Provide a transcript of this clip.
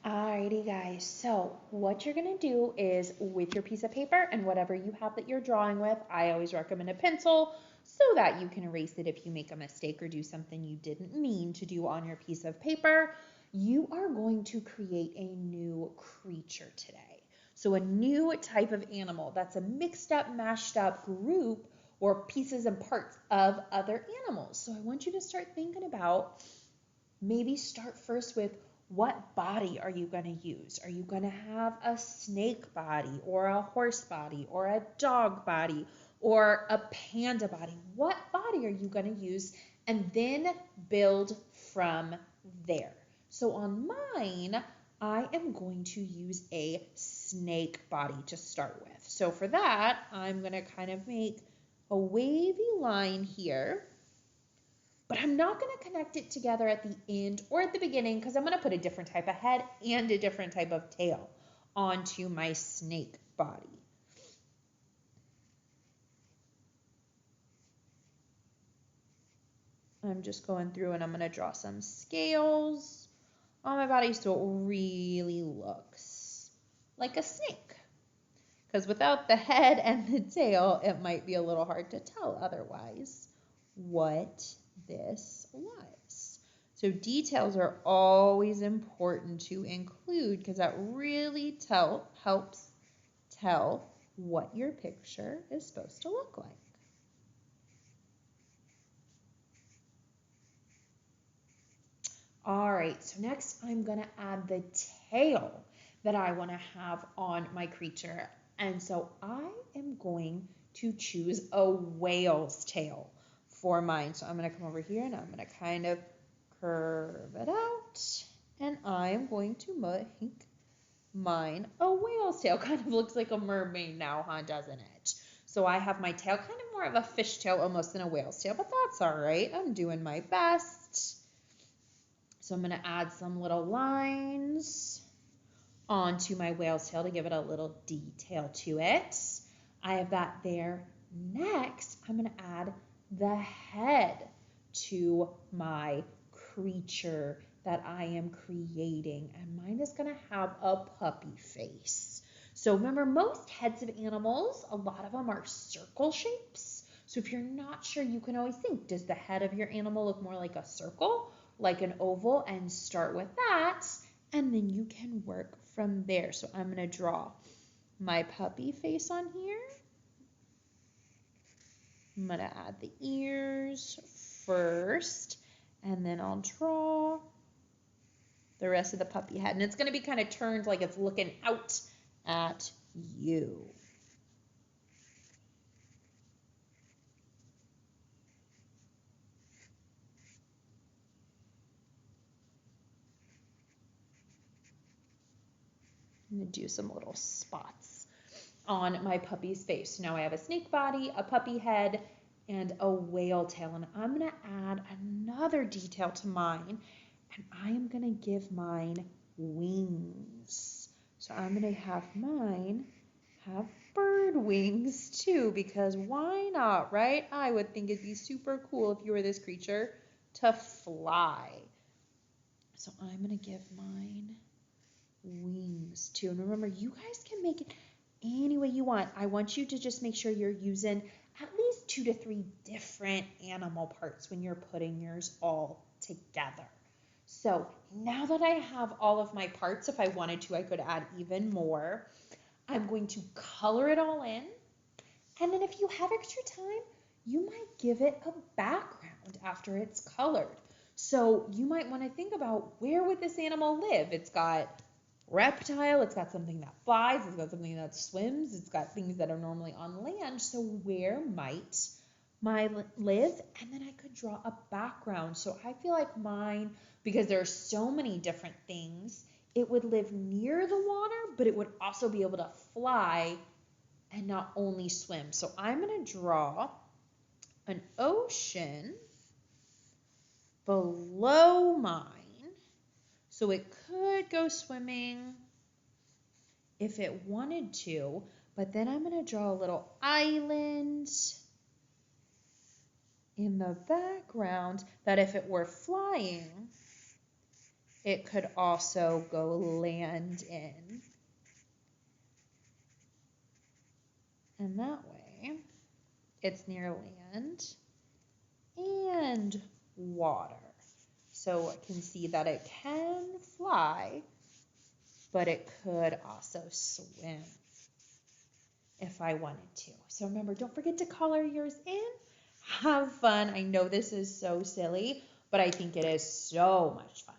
Alrighty guys, so what you're gonna do is with your piece of paper and whatever you have that you're drawing with, I always recommend a pencil so that you can erase it if you make a mistake or do something you didn't mean to do on your piece of paper. You are going to create a new creature today. So a new type of animal that's a mixed up, mashed up group or pieces and parts of other animals. So I want you to start thinking about maybe start first with what body are you going to use? Are you going to have a snake body or a horse body or a dog body or a panda body? What body are you going to use? And then build from there. So on mine, I am going to use a snake body to start with. So for that, I'm going to kind of make a wavy line here, but I'm not going to connect it together at the end or at the beginning because I'm going to put a different type of head and a different type of tail onto my snake body. I'm just going through and I'm going to draw some scales on my body so it really looks like a snake. Because without the head and the tail, it might be a little hard to tell otherwise what this was. So details are always important to include because that really helps tell what your picture is supposed to look like. All right, so next I'm gonna add the tail that I wanna have on my creature. And so I am going to choose a whale's tail for mine. So I'm gonna come over here and I'm gonna kind of curve it out. And I'm going to make mine a whale's tail. Kind of looks like a mermaid now, huh, doesn't it? So I have my tail kind of more of a fish tail almost than a whale's tail, but that's all right. I'm doing my best. So I'm going to add some little lines onto my whale's tail to give it a little detail to it. I have that there. Next, I'm going to add the head to my creature that I am creating. And mine is going to have a puppy face. So remember, most heads of animals, a lot of them are circle shapes. So if you're not sure, you can always think, does the head of your animal look more like a circle, like an oval? And start with that. And then you can work from there. So I'm going to draw my puppy face on here. I'm going to add the ears first, and then I'll draw the rest of the puppy head. And it's going to be kind of turned like it's looking out at you. I'm going to do some little spots on my puppy's face. Now I have a snake body, a puppy head, and a whale tail. And I'm going to add another detail to mine, and I am going to give mine wings. So I'm going to have mine have bird wings too, because why not, right? I would think it'd be super cool if you were this creature to fly. So I'm going to give mine wings too. And remember, you guys can make it any way you want. I want you to just make sure you're using at least 2 to 3 different animal parts when you're putting yours all together. So now that I have all of my parts, if I wanted to, I could add even more. I'm going to color it all in. And then if you have extra time, you might give it a background after it's colored. So you might want to think about, where would this animal live? It's got reptile, it's got something that flies, it's got something that swims, it's got things that are normally on land. So where might mine live? And then I could draw a background. So I feel like mine, because there are so many different things, it would live near the water, but it would also be able to fly and not only swim. So I'm going to draw an ocean below mine. So it could go swimming if it wanted to, but then I'm going to draw a little island in the background that if it were flying, it could also go land in. And that way, it's near land and water. So I can see that it can fly, but it could also swim if I wanted to. So remember, don't forget to color yours in. Have fun. I know this is so silly, but I think it is so much fun.